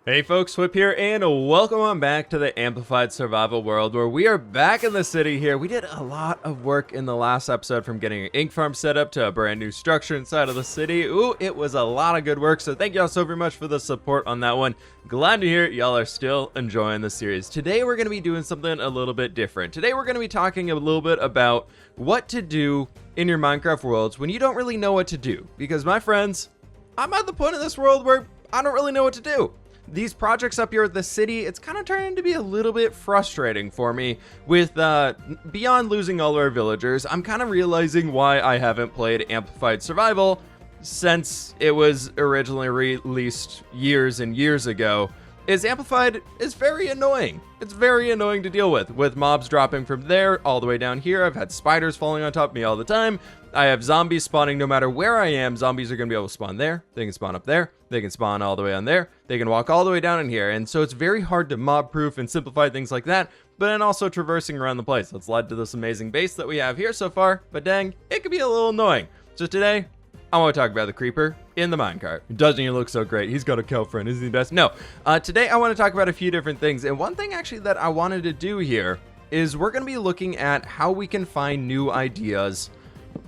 Hey folks, fWhip here, and welcome on back to the Amplified Survival world, where we are back in the city here. We did a lot of work in the last episode, from getting an ink farm set up to a brand new structure inside of the city. Ooh, it was a lot of good work, so thank y'all so very much for the support on that one. Glad to hear y'all are still enjoying the series. Today we're going to be doing something a little bit different. Today we're going to be talking a little bit about what to do in your Minecraft worlds when you don't really know what to do. Because my friends, I'm at the point in this world where I don't really know what to do. These projects up here at the city, it's kind of turning to be a little bit frustrating for me with, beyond losing all our villagers, I'm kind of realizing why I haven't played Amplified Survival since it was originally released years and years ago. Amplified is very annoying. It's very annoying to deal with mobs dropping from there all the way down here. I've had spiders falling on top of me all the time. I have zombies spawning no matter where I am. Zombies are going to be able to spawn there. They can spawn up there. They can spawn all the way on there. They can walk all the way down in here. And so it's very hard to mob proof and simplify things like that, but then also traversing around the place. That's led to this amazing base that we have here so far, but dang, it could be a little annoying. So today, I want to talk about the creeper in the minecart. Doesn't he look so great? He's got a cow friend. Isn't he the best? No. Today I want to talk about a few different things. And one thing actually that I wanted to do here is we're going to be looking at how we can find new ideas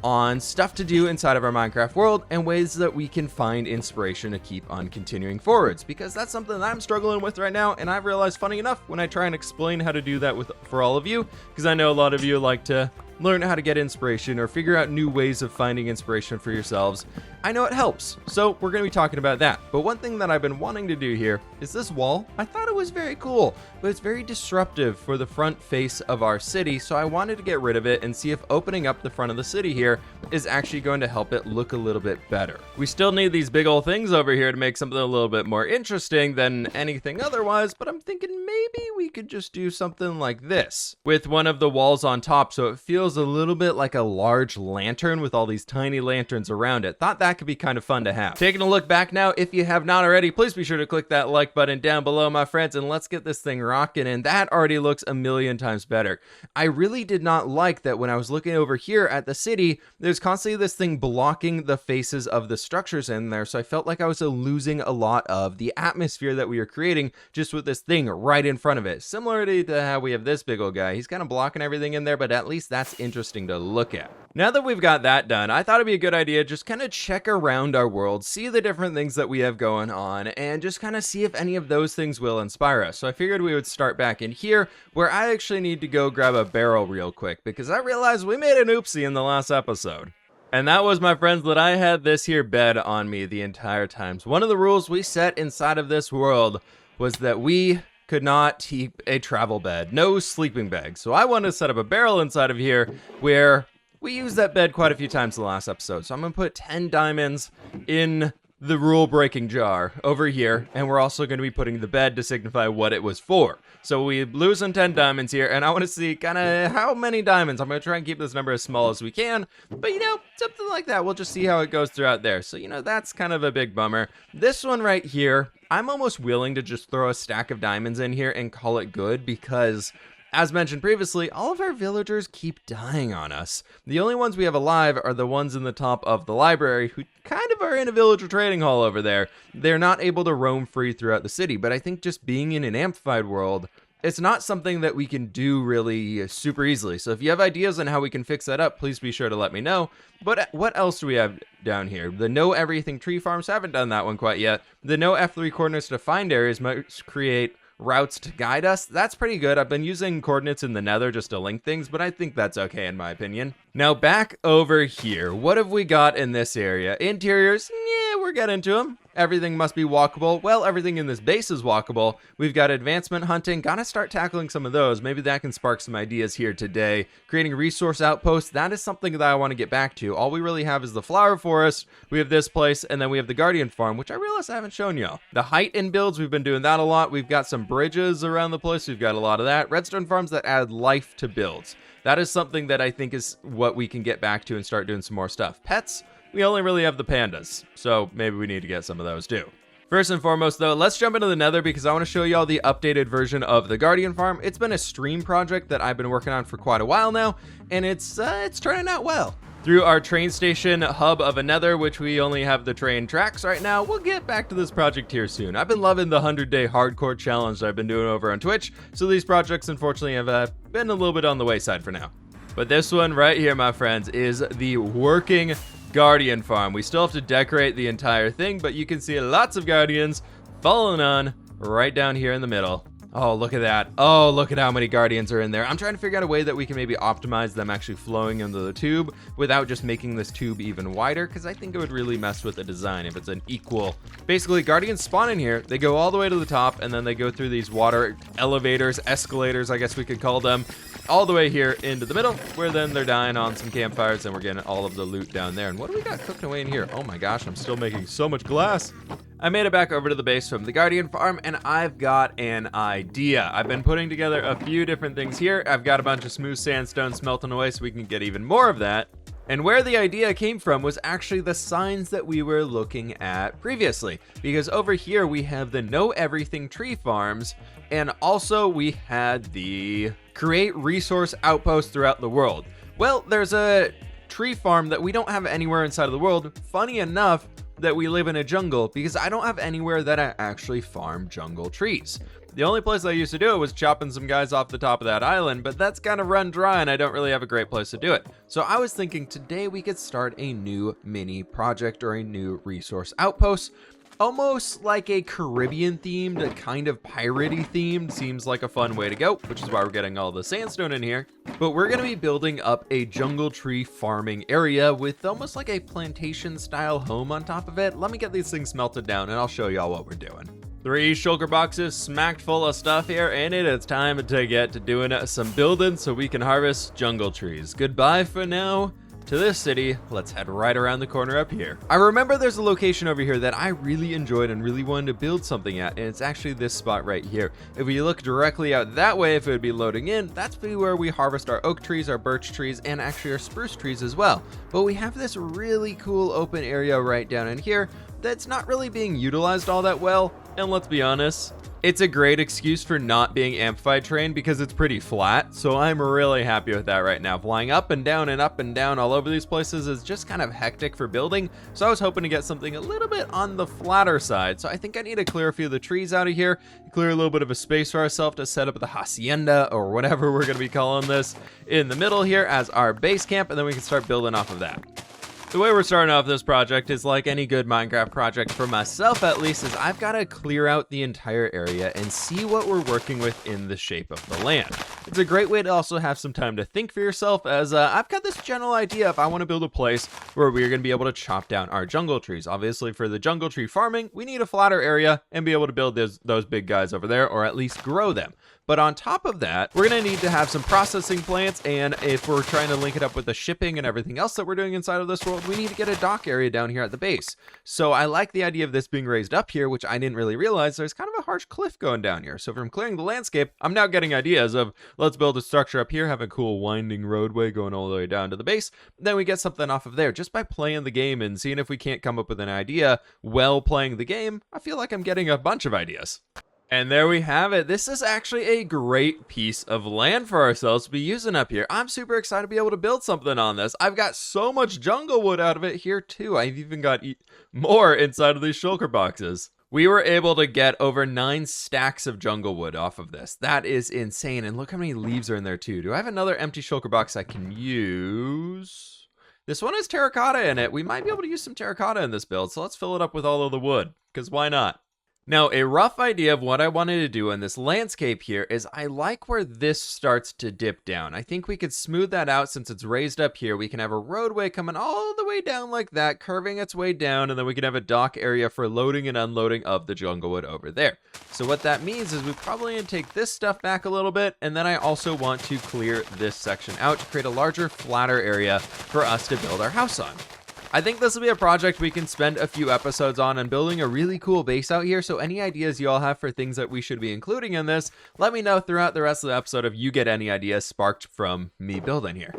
on stuff to do inside of our Minecraft world and ways that we can find inspiration to keep on continuing forwards, because that's something that I'm struggling with right now. And I've realized, funny enough, when I try and explain how to do that for all of you, because I know a lot of you like to learn how to get inspiration or figure out new ways of finding inspiration for yourselves, I know it helps. So we're going to be talking about that. But one thing that I've been wanting to do here is this wall. I thought it was very cool, but it's very disruptive for the front face of our city. So I wanted to get rid of it and see if opening up the front of the city here is actually going to help it look a little bit better. We still need these big old things over here to make something a little bit more interesting than anything otherwise, but I'm thinking maybe we could just do something like this with one of the walls on top, so it feels a little bit like a large lantern with all these tiny lanterns around it. Thought that could be kind of fun to have. Taking a look back now, if you have not already, please be sure to click that like button down below, my friends, and let's get this thing rocking. And that already looks a million times better. I really did not like that when I was looking over here at the city, there's constantly this thing blocking the faces of the structures in there, so I felt like I was losing a lot of the atmosphere that we were creating just with this thing right in front of it. Similarly to how we have this big old guy. He's kind of blocking everything in there, but at least that's interesting to look at. Now that we've got that done, I thought it'd be a good idea just kind of check around our world, see the different things that we have going on, and just kind of see if any of those things will inspire us. So I figured we would start back in here, where I actually need to go grab a barrel real quick, because I realized we made an oopsie in the last episode. And that was, my friends, that I had this here bed on me the entire time. So one of the rules we set inside of this world was that we could not keep a travel bed, no sleeping bag. So I wanted to set up a barrel inside of here where we used that bed quite a few times in the last episode. So I'm gonna put 10 diamonds in the rule breaking jar over here, and we're also going to be putting the bed to signify what it was for. So we losing 10 diamonds here, and I want to see kind of how many diamonds. I'm going to try and keep this number as small as we can, but you know, something like that. We'll just see how it goes throughout there. So, you know, that's kind of a big bummer. This one right here, I'm almost willing to just throw a stack of diamonds in here and call it good, because as mentioned previously, all of our villagers keep dying on us. The only ones we have alive are the ones in the top of the library, who kind of are in a villager trading hall over there. They're not able to roam free throughout the city, but I think just being in an amplified world, it's not something that we can do really super easily. So if you have ideas on how we can fix that up, please be sure to let me know. But what else do we have down here? The know everything tree farms, haven't done that one quite yet. The know F3 coordinates to find areas must create routes to guide us. That's pretty good. I've been using coordinates in the nether just to link things, but I think that's okay in my opinion. Now back over here, what have we got in this area? Interiors, yeah, we're getting to them. Everything must be walkable. Well, everything in this base is walkable. We've got advancement hunting. Gotta start tackling some of those. Maybe that can spark some ideas here today. Creating resource outposts, that is something that I want to get back to. All we really have is the flower forest. We have this place, and then we have the guardian farm, which I realize I haven't shown y'all. The height in builds, we've been doing that a lot. We've got some bridges around the place. We've got a lot of that. Redstone farms that add life to builds. That is something that I think is what we can get back to and start doing some more stuff. Pets, we only really have the pandas, so maybe we need to get some of those too. First and foremost though, let's jump into the nether, because I want to show y'all the updated version of the guardian farm. It's been a stream project that I've been working on for quite a while now, and it's turning out well. through our train station hub of another, which we only have the train tracks right now. We'll get back to this project here soon. I've been loving the 100-day hardcore challenge that I've been doing over on Twitch, so these projects unfortunately have been a little bit on the wayside for now. But this one right here, my friends, is the working Guardian farm. We still have to decorate the entire thing, but you can see lots of Guardians falling on right down here in the middle. Oh, look at that. Oh, look at how many Guardians are in there. I'm trying to figure out a way that we can maybe optimize them actually flowing into the tube without just making this tube even wider, because I think it would really mess with the design if it's an equal. Basically, Guardians spawn in here, they go all the way to the top, and then they go through these water elevators, escalators, I guess we could call them, all the way here into the middle, where then they're dying on some campfires, and we're getting all of the loot down there. And what do we got cooking away in here? Oh my gosh, I'm still making so much glass. I made it back over to the base from the Guardian farm, and I've got an idea. I've been putting together a few different things here. I've got a bunch of smooth sandstone smelting away so we can get even more of that. And where the idea came from was actually the signs that we were looking at previously. Because over here we have the Know Everything tree farms, and also we had the create resource outposts throughout the world. Well, there's a tree farm that we don't have anywhere inside of the world. Funny enough, that we live in a jungle, because I don't have anywhere that I actually farm jungle trees. The only place I used to do it was chopping some guys off the top of that island, but that's kind of run dry and I don't really have a great place to do it. So I was thinking today we could start a new mini project or a new resource outpost. Almost like a Caribbean themed, a kind of piratey themed, seems like a fun way to go, which is why we're getting all the sandstone in here. But we're gonna be building up a jungle tree farming area with almost like a plantation style home on top of it. Let me get these things melted down and I'll show y'all what we're doing. 3 shulker boxes smacked full of stuff here, and it is time to get to doing some building so we can harvest jungle trees. Goodbye for now to this city. Let's head right around the corner up here. I remember there's a location over here that I really enjoyed and really wanted to build something at, and it's actually this spot right here. If we look directly out that way, if it would be loading in, that's where we harvest our oak trees, our birch trees, and actually our spruce trees as well. But we have this really cool open area right down in here that's not really being utilized all that well, and let's be honest, it's a great excuse for not being amplified terrain because it's pretty flat, so I'm really happy with that right now. Flying up and down all over these places is just kind of hectic for building, so I was hoping to get something a little bit on the flatter side. So I think I need to clear a few of the trees out of here, clear a little bit of a space for ourselves to set up the hacienda, or whatever we're going to be calling this, in the middle here as our base camp, and then we can start building off of that. The way we're starting off this project is like any good Minecraft project, for myself at least, is I've got to clear out the entire area and see what we're working with in the shape of the land. It's a great way to also have some time to think for yourself, as I've got this general idea if I want to build a place where we're going to be able to chop down our jungle trees. Obviously, for the jungle tree farming, we need a flatter area and be able to build those big guys over there, or at least grow them. But on top of that, we're going to need to have some processing plants, and if we're trying to link it up with the shipping and everything else that we're doing inside of this world, we need to get a dock area down here at the base. So I like the idea of this being raised up here, which I didn't really realize there's kind of a harsh cliff going down here. So from clearing the landscape, I'm now getting ideas of, let's build a structure up here, have a cool winding roadway going all the way down to the base, then we get something off of there. Just by playing the game and seeing if we can't come up with an idea while playing the game, I feel like I'm getting a bunch of ideas. And there we have it. This is actually a great piece of land for ourselves to be using up here. I'm super excited to be able to build something on this. I've got so much jungle wood out of it here too. I've even got more inside of these shulker boxes. We were able to get over 9 stacks of jungle wood off of this. That is insane. And look how many leaves are in there too. Do I have another empty shulker box I can use? This one has terracotta in it. We might be able to use some terracotta in this build. So let's fill it up with all of the wood, because why not? Now, a rough idea of what I wanted to do in this landscape here is I like where this starts to dip down. I think we could smooth that out since it's raised up here. We can have a roadway coming all the way down like that, curving its way down, and then we can have a dock area for loading and unloading of the jungle wood over there. So what that means is we probably need to take this stuff back a little bit, and then I also want to clear this section out to create a larger, flatter area for us to build our house on. I think this will be a project we can spend a few episodes on and building a really cool base out here, so any ideas you all have for things that we should be including in this, let me know throughout the rest of the episode if you get any ideas sparked from me building here.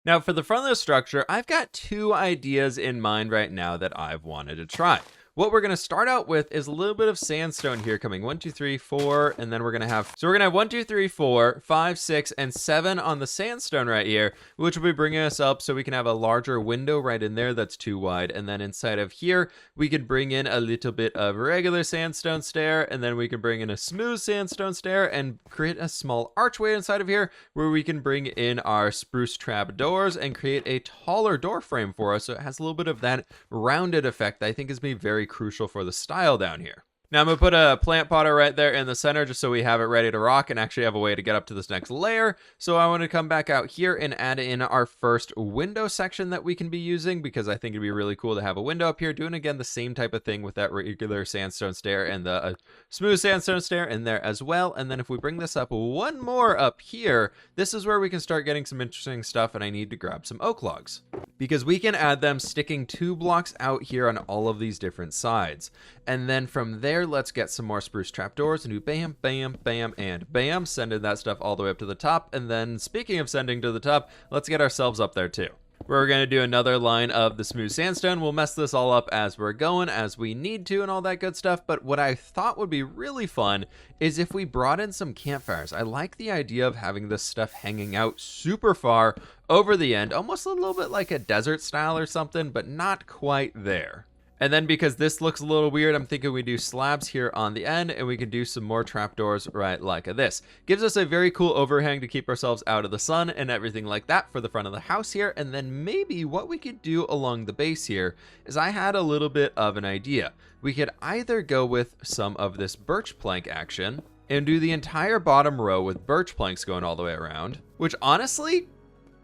Now, for the front of the structure, I've got 2 ideas in mind right now that I've wanted to try. what we're going to start out with is a little bit of sandstone here coming 1, 2, 3, 4, and then we're going to have, so we're going to have 1, 2, 3, 4, 5, 6, and 7 on the sandstone right here, which will be bringing us up so we can have a larger window right in there that's too wide. And then inside of here, we could bring in a little bit of regular sandstone stair, and then we can bring in a smooth sandstone stair and create a small archway inside of here where we can bring in our spruce trap doors and create a taller door frame for us. So it has a little bit of that rounded effect that I think is going to be very crucial for the style down here. Now I'm going to put a plant potter right there in the center just so we have it ready to rock and actually have a way to get up to this next layer. So I want to come back out here and add in our first window section that we can be using, because I think it'd be really cool to have a window up here, doing again the same type of thing with that regular sandstone stair and the smooth sandstone stair in there as well. And then if we bring this up one more up here, this is where we can start getting some interesting stuff, and I need to grab some oak logs, because we can add them sticking 2 blocks out here on all of these different sides. And then from there, let's get some more spruce trapdoors and do bam, bam, bam, and bam, sending that stuff all the way up to the top. And then speaking of sending to the top, let's get ourselves up there too. We're going to do another line of the smooth sandstone. We'll mess this all up as we're going, as we need to, and all that good stuff. But what I thought would be really fun is if we brought in some campfires. I like the idea of having this stuff hanging out super far over the end, almost a little bit like a desert style or something, but not quite there. And then because this looks a little weird, I'm thinking we do slabs here on the end, and we can do some more trapdoors right like this. Gives us a very cool overhang to keep ourselves out of the sun and everything like that for the front of the house here. And then maybe what we could do along the base here is I had a little bit of an idea. We could either go with some of this birch plank action and do the entire bottom row with birch planks going all the way around, which honestly,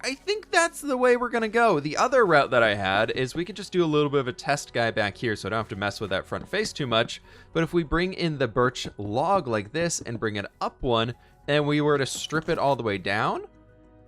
I think that's the way we're going to go. The other route that I had is we could just do a little bit of a test guy back here so I don't have to mess with that front face too much. But if we bring in the birch log like this and bring it up one, and we were to strip it all the way down,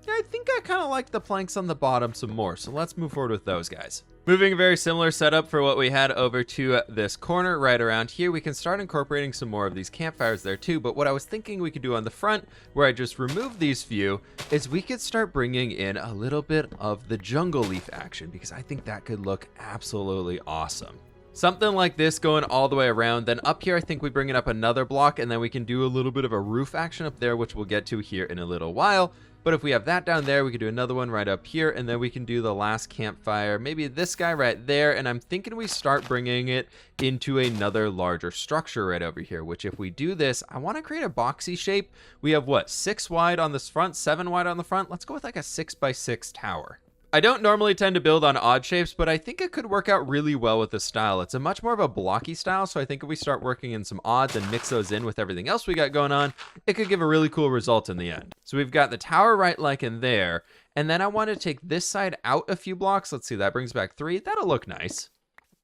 I think I kind of like the planks on the bottom some more. So let's move forward with those guys. Moving a very similar setup for what we had over to this corner right around here, we can start incorporating some more of these campfires there too. But what I was thinking we could do on the front, where I just removed these few, is we could start bringing in a little bit of the jungle leaf action, because I think that could look absolutely awesome. Something like this going all the way around. Then up here, I think we bring it up another block, and then we can do a little bit of a roof action up there, which we'll get to here in a little while. But if we have that down there, we could do another one right up here, and then we can do the last campfire, maybe this guy right there. And I'm thinking we start bringing it into another larger structure right over here, which if we do this, I want to create a boxy shape. We have what, 6 wide on this front, 7 wide on the front. Let's go with like a 6x6 tower. I don't normally tend to build on odd shapes, but I think it could work out really well with this style. It's a much more of a blocky style, so I think if we start working in some odds and mix those in with everything else we got going on, it could give a really cool result in the end. So we've got the tower right like in there, and then I want to take this side out a few blocks. Let's see, that brings back 3. That'll look nice.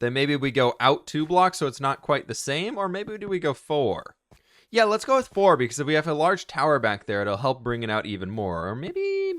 Then maybe we go out 2 blocks so it's not quite the same, or maybe do we go 4? Yeah, let's go with 4, because if we have a large tower back there, it'll help bring it out even more. Or maybe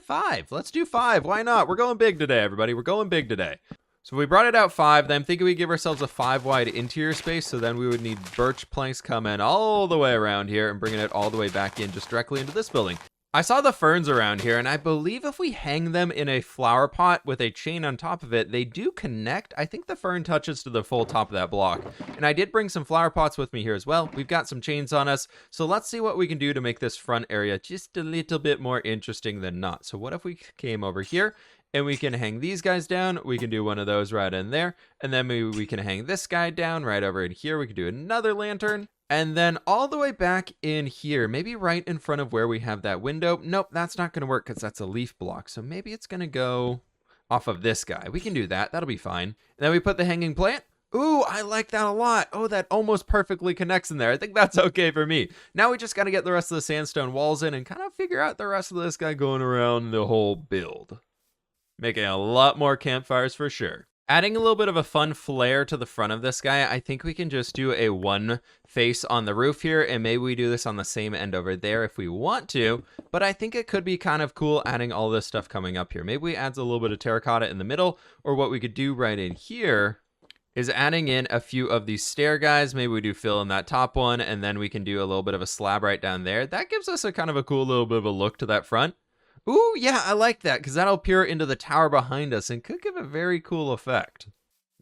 5. Let's do 5. Why not? We're going big today, everybody. We're going big today. So we brought it out 5. Then I'm thinking we give ourselves a 5 wide interior space. So then we would need birch planks coming all the way around here and bringing it all the way back in just directly into this building. I saw the ferns around here, and I believe if we hang them in a flower pot with a chain on top of it, they do connect. I think the fern touches to the full top of that block. And I did bring some flower pots with me here as well. We've got some chains on us. So let's see what we can do to make this front area just a little bit more interesting than not. So what if we came over here and we can hang these guys down? We can do one of those right in there. And then maybe we can hang this guy down right over in here. We can do another lantern. And then all the way back in here, maybe right in front of where we have that window. Nope, that's not going to work because that's a leaf block. So maybe it's going to go off of this guy. We can do that. That'll be fine. And then we put the hanging plant. Ooh, I like that a lot. Oh, that almost perfectly connects in there. I think that's okay for me. Now we just got to get the rest of the sandstone walls in and kind of figure out the rest of this guy going around the whole build. Making a lot more campfires for sure. Adding a little bit of a fun flair to the front of this guy, I think we can just do a one face on the roof here, and maybe we do this on the same end over there if we want to, but I think it could be kind of cool adding all this stuff coming up here. Maybe we add a little bit of terracotta in the middle, or what we could do right in here is adding in a few of these stair guys. Maybe we do fill in that top one, and then we can do a little bit of a slab right down there. That gives us a kind of a cool little bit of a look to that front. Ooh, yeah, I like that, because that'll peer into the tower behind us and could give a very cool effect.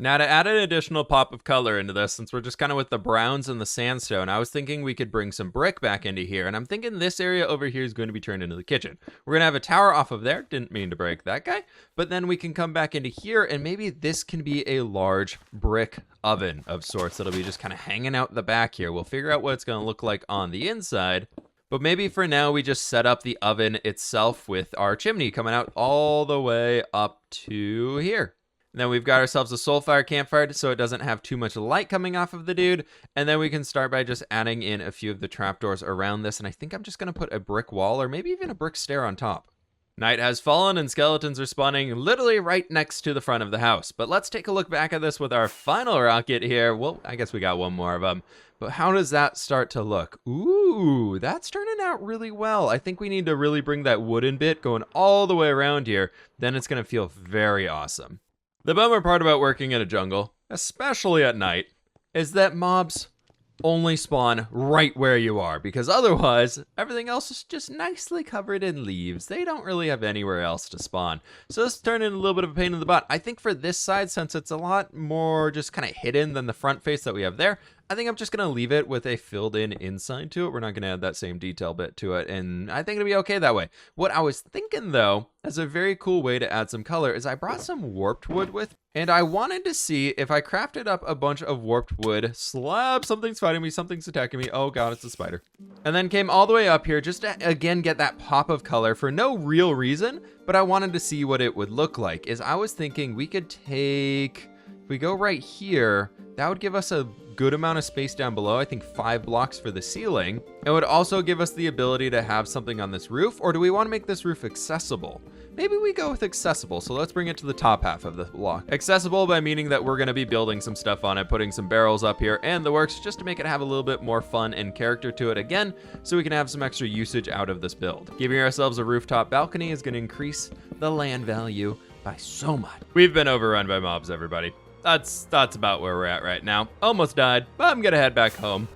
Now, to add an additional pop of color into this, since we're just kind of with the browns and the sandstone, I was thinking we could bring some brick back into here, and I'm thinking this area over here is going to be turned into the kitchen. We're going to have a tower off of there, didn't mean to break that guy, but then we can come back into here, and maybe this can be a large brick oven of sorts that'll be just kind of hanging out the back here. We'll figure out what it's going to look like on the inside, but maybe for now we just set up the oven itself with our chimney coming out all the way up to here. And then we've got ourselves a soulfire campfire so it doesn't have too much light coming off of the dude. And then we can start by just adding in a few of the trapdoors around this. And I think I'm just going to put a brick wall or maybe even a brick stair on top. Night has fallen and skeletons are spawning literally right next to the front of the house. But let's take a look back at this with our final rocket here. Well, I guess we got one more of them. But how does that start to look? Ooh, that's turning out really well. I think we need to really bring that wooden bit going all the way around here. Then it's going to feel very awesome. The bummer part about working in a jungle, especially at night, is that mobs only spawn right where you are, because otherwise everything else is just nicely covered in leaves. They don't really have anywhere else to spawn. So this turned into a little bit of a pain in the butt. I think for this side, since it's a lot more just kind of hidden than the front face that we have there, I think I'm just going to leave it with a filled in inside to it. We're not going to add that same detail bit to it, and I think it'll be okay that way. What I was thinking, though, as a very cool way to add some color is I brought some warped wood with, and I wanted to see if I crafted up a bunch of warped wood slabs. Something's fighting me, something's attacking me. Oh god, it's a spider. And then came all the way up here just to, again, get that pop of color for no real reason, but I wanted to see what it would look like. Is I was thinking we could take, if we go right here, that would give us a good amount of space down below. I think 5 blocks for the ceiling. It would also give us the ability to have something on this roof, or do we want to make this roof accessible? Maybe we go with accessible, so let's bring it to the top half of the block. Accessible by meaning that we're going to be building some stuff on it, putting some barrels up here and the works, just to make it have a little bit more fun and character to it again, so we can have some extra usage out of this build. Giving ourselves a rooftop balcony is going to increase the land value by so much. We've been overrun by mobs, everybody. That's about where we're at right now. Almost died, but I'm gonna head back home.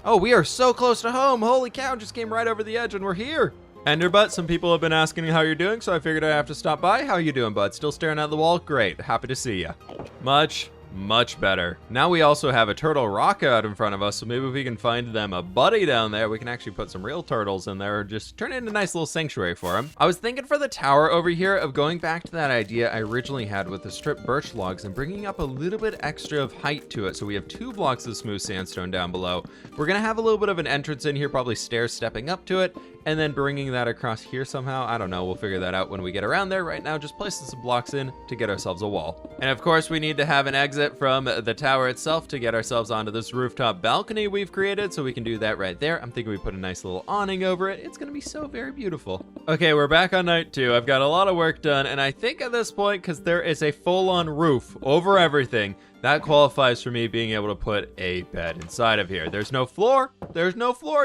Oh, we are so close to home. Holy cow, just came right over the edge and we're here. Enderbutt, some people have been asking how you're doing, so I figured I'd have to stop by. How you doing, bud? Still staring at the wall? Great, happy to see ya. Much better. Now we also have a turtle rock out in front of us, so maybe if we can find them a buddy down there, we can actually put some real turtles in there, or just turn it into a nice little sanctuary for them. I was thinking for the tower over here of going back to that idea I originally had with the stripped birch logs and bringing up a little bit extra of height to it, so we have 2 blocks of smooth sandstone down below. We're gonna have a little bit of an entrance in here, probably stairs stepping up to it, and then bringing that across here somehow. I don't know, we'll figure that out when we get around there. Right now, just placing some blocks in to get ourselves a wall. And of course, we need to have an exit from the tower itself to get ourselves onto this rooftop balcony we've created, so we can do that right there. I'm thinking we put a nice little awning over it. It's gonna be so very beautiful. Okay, we're back on night 2. I've got a lot of work done, and I think at this point, because there is a full-on roof over everything, that qualifies for me being able to put a bed inside of here. There's no floor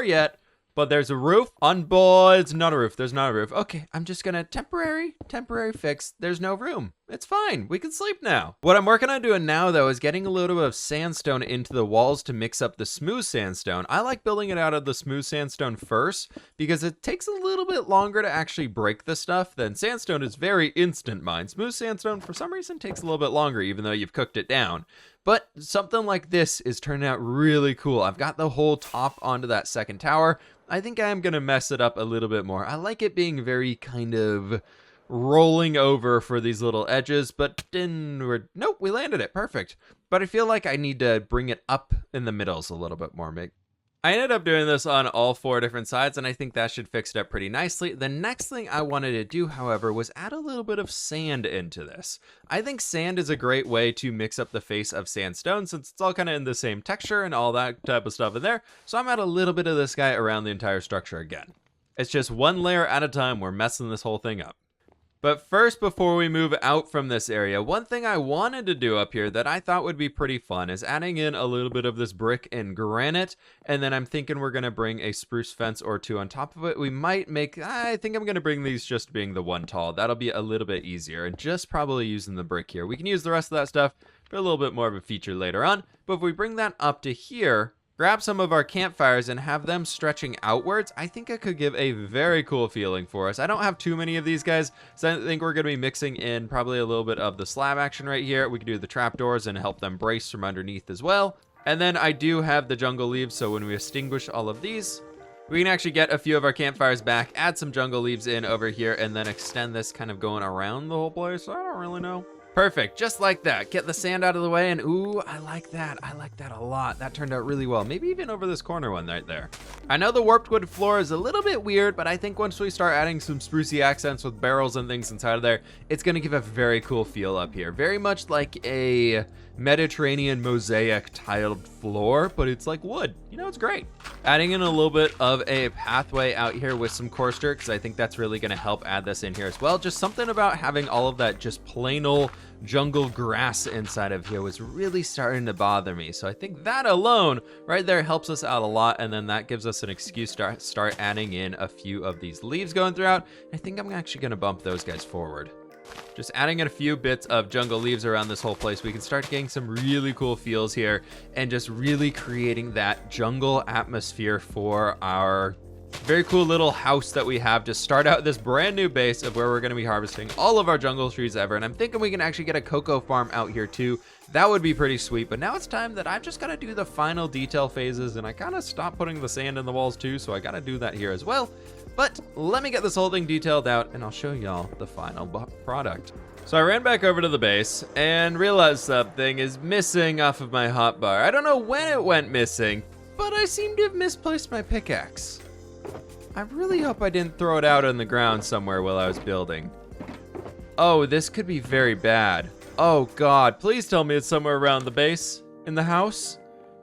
yet, but there's a roof on boards. Not a roof. There's not a roof. Okay, I'm just gonna temporary fix. There's no room. It's fine. We can sleep now. What I'm working on doing now, though, is getting a little bit of sandstone into the walls to mix up the smooth sandstone. I like building it out of the smooth sandstone first because it takes a little bit longer to actually break the stuff. Then sandstone is very instant mine. Smooth sandstone, for some reason, takes a little bit longer, even though you've cooked it down. But something like this is turning out really cool. I've got the whole top onto that second tower. I think I am going to mess it up a little bit more. I like it being very kind of rolling over for these little edges, but then nope, we landed it. Perfect. But I feel like I need to bring it up in the middles a little bit more. I ended up doing this on all 4 different sides, and I think that should fix it up pretty nicely. The next thing I wanted to do, however, was add a little bit of sand into this. I think sand is a great way to mix up the face of sandstone, since it's all kind of in the same texture and all that type of stuff in there. So I'm adding a little bit of this guy around the entire structure again. It's just 1 layer at a time. We're messing this whole thing up. But first, before we move out from this area, one thing I wanted to do up here that I thought would be pretty fun is adding in a little bit of this brick and granite, and then I'm thinking we're going to bring a spruce fence or 2 on top of it. We might make, I think I'm going to bring these just being the 1 tall. That'll be a little bit easier, and just probably using the brick here. We can use the rest of that stuff for a little bit more of a feature later on, but if we bring that up to here, grab some of our campfires and have them stretching outwards, I think it could give a very cool feeling for us. I don't have too many of these guys, so I think we're going to be mixing in probably a little bit of the slab action right here. We can do the trapdoors and help them brace from underneath as well. And then I do have the jungle leaves, so when we extinguish all of these, we can actually get a few of our campfires back, add some jungle leaves in over here, and then extend this kind of going around the whole place. I don't really know. Perfect, just like that. Get the sand out of the way, and ooh, I like that. I like that a lot. That turned out really well. Maybe even over this corner one right there. I know the warped wood floor is a little bit weird, but I think once we start adding some sprucey accents with barrels and things inside of there, it's gonna give a very cool feel up here. Very much like a Mediterranean mosaic tiled floor, but it's like wood. You know, it's great. Adding in a little bit of a pathway out here with some coarse dirt, because I think that's really gonna help add this in here as well. Just something about having all of that just plain old jungle grass inside of here was really starting to bother me. So I think that alone right there helps us out a lot, and then that gives us an excuse to start adding in a few of these leaves going throughout. I think I'm actually gonna bump those guys forward. Just adding in a few bits of jungle leaves around this whole place, we can start getting some really cool feels here and just really creating that jungle atmosphere for our very cool little house that we have to start out this brand new base of where we're going to be harvesting all of our jungle trees ever. And I'm thinking we can actually get a cocoa farm out here too. That would be pretty sweet. But now it's time that I've just got to do the final detail phases, and I kind of stopped putting the sand in the walls too, so I got to do that here as well. But let me get this whole thing detailed out and I'll show y'all the final product. So I ran back over to the base and realized something is missing off of my hotbar. I don't know when it went missing, but I seem to have misplaced my pickaxe. I really hope I didn't throw it out on the ground somewhere while I was building. Oh, this could be very bad. Oh God, please tell me it's somewhere around the base, in the house,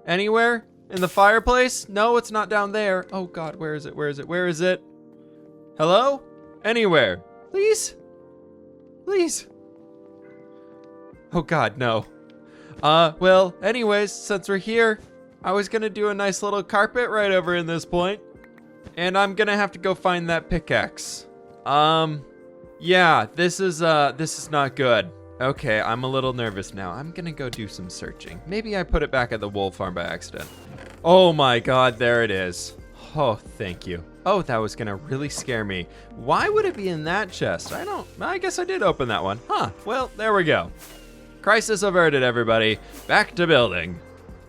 anywhere, in the fireplace. No, it's not down there. Oh God, where is it? Where is it? Where is it? Hello? Anywhere, please? Please. Oh God, no. Well, anyways, since we're here, I was gonna do a nice little carpet right over in this point. And I'm gonna have to go find that pickaxe. Yeah, this is not good. Okay, I'm a little nervous now. I'm gonna go do some searching. Maybe I put it back at the wool farm by accident. Oh my God, there it is. Oh, thank you. Oh, that was gonna really scare me. Why would it be in that chest? I guess I did open that one. Huh, well, there we go. Crisis averted, everybody. Back to building.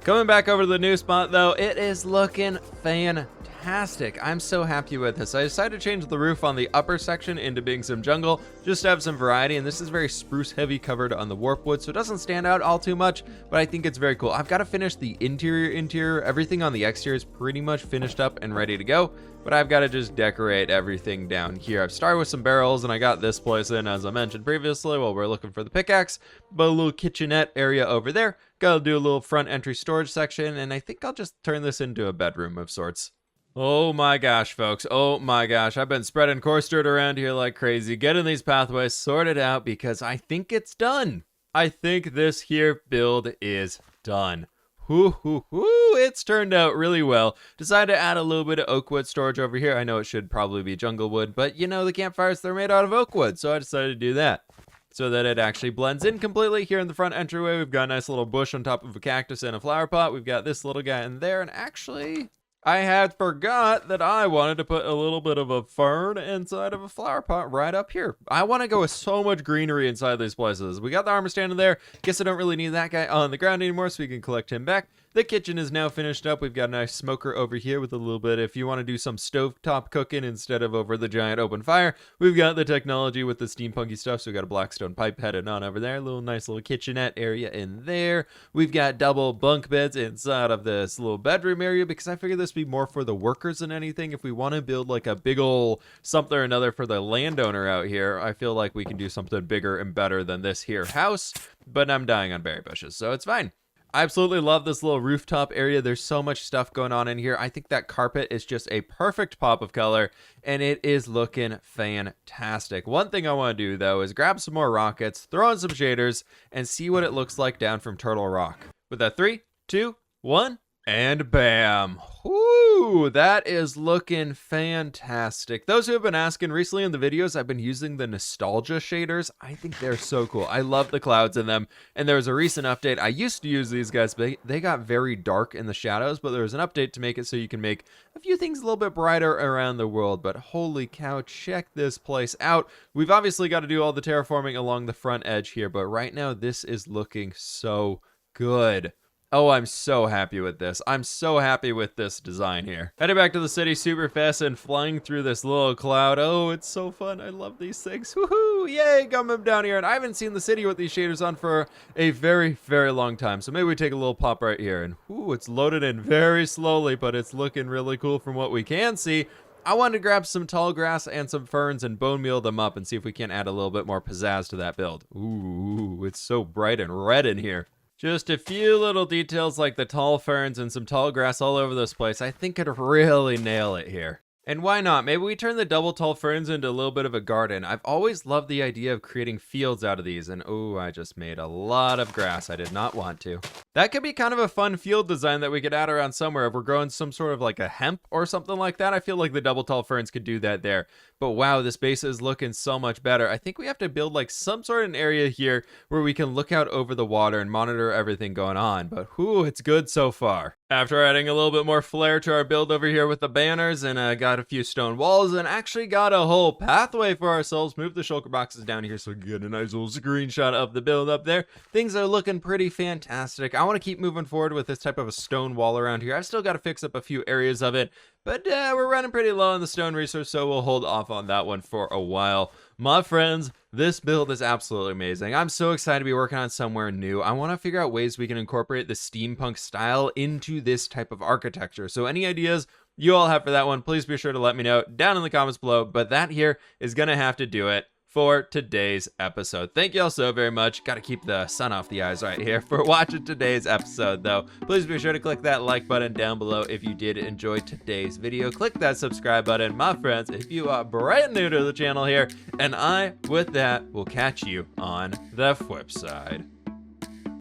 Coming back over to the new spot though, it is looking fantastic. I'm so happy with this. I decided to change the roof on the upper section into being some jungle, just to have some variety, and this is very spruce heavy covered on the warp wood, so it doesn't stand out all too much, but I think it's very cool. I've got to finish the interior. Everything on the exterior is pretty much finished up and ready to go, but I've got to just decorate everything down here. I've started with some barrels, and I got this place in, as I mentioned previously, while we're looking for the pickaxe, but a little kitchenette area over there. Gotta do a little front entry storage section, and I think I'll just turn this into a bedroom of sorts. Oh my gosh, folks. Oh my gosh. I've been spreading coarse dirt around here like crazy, getting these pathways sorted out because I think it's done. I think this here build is done. It's turned out really well. Decided to add a little bit of oak wood storage over here. I know it should probably be jungle wood, but you know, the campfires, they're made out of oak wood, so I decided to do that so that it actually blends in completely. Here in the front entryway, we've got a nice little bush on top of a cactus and a flower pot. We've got this little guy in there, and actually, I had forgot that I wanted to put a little bit of a fern inside of a flower pot right up here. I want to go with so much greenery inside these places. We got the armor stand in there. Guess I don't really need that guy on the ground anymore, so we can collect him back. The kitchen is now finished up. We've got a nice smoker over here with a little bit, if you want to do some stovetop cooking instead of over the giant open fire. We've got the technology with the steampunky stuff, so we've got a blackstone pipe headed on over there. A little nice little kitchenette area in there. We've got double bunk beds inside of this little bedroom area because I figured this would be more for the workers than anything. If we want to build like a big ol' something or another for the landowner out here, I feel like we can do something bigger and better than this here house, but I'm dying on berry bushes, so it's fine. I absolutely love this little rooftop area. There's so much stuff going on in here. I think that carpet is just a perfect pop of color, and it is looking fantastic. One thing I want to do, though, is grab some more rockets, throw in some shaders, and see what it looks like down from Turtle Rock. With that 3, 2, 1, and bam. Woo! Woo, that is looking fantastic. Those who have been asking recently in the videos, I've been using the nostalgia shaders. I think they're so cool. I love the clouds in them. And there was a recent update. I used to use these guys, but they got very dark in the shadows, but there was an update to make it so you can make a few things a little bit brighter around the world. But holy cow, check this place out. We've obviously got to do all the terraforming along the front edge here, but right now this is looking so good. Oh, I'm so happy with this. I'm so happy with this design here. Heading back to the city super fast and flying through this little cloud. Oh, it's so fun. I love these things. Woohoo! Yay, coming down here. And I haven't seen the city with these shaders on for a very, very long time. So maybe we take a little pop right here. And ooh, it's loaded in very slowly, but it's looking really cool from what we can see. I wanted to grab some tall grass and some ferns and bone meal them up and see if we can add a little bit more pizzazz to that build. Ooh, it's so bright and red in here. Just a few little details like the tall ferns and some tall grass all over this place. I think could really nail it here. And why not? Maybe we turn the double tall ferns into a little bit of a garden. I've always loved the idea of creating fields out of these. And oh, I just made a lot of grass. I did not want to. That could be kind of a fun field design that we could add around somewhere. If we're growing some sort of like a hemp or something like that, I feel like the double tall ferns could do that there. But wow, this base is looking so much better. I think we have to build like some sort of an area here where we can look out over the water and monitor everything going on. But whoo, it's good so far. After adding a little bit more flair to our build over here with the banners and got a few stone walls and actually got a whole pathway for ourselves, move the shulker boxes down here so we can get a nice little screenshot of the build up there. Things are looking pretty fantastic. I want to keep moving forward with this type of a stone wall around here. I've still got to fix up a few areas of it, but we're running pretty low on the stone resource, so we'll hold off on that one for a while. My friends, this build is absolutely amazing. I'm so excited to be working on somewhere new. I want to figure out ways we can incorporate the steampunk style into this type of architecture. So any ideas you all have for that one, please be sure to let me know down in the comments below. But that here is going to have to do it for today's episode. Thank you all so very much. Got to keep the sun off the eyes right here for watching today's episode though. Please be sure to click that like button down below if you did enjoy today's video. Click that subscribe button, my friends, if you are brand new to the channel here. And I, with that, will catch you on the fWhip side.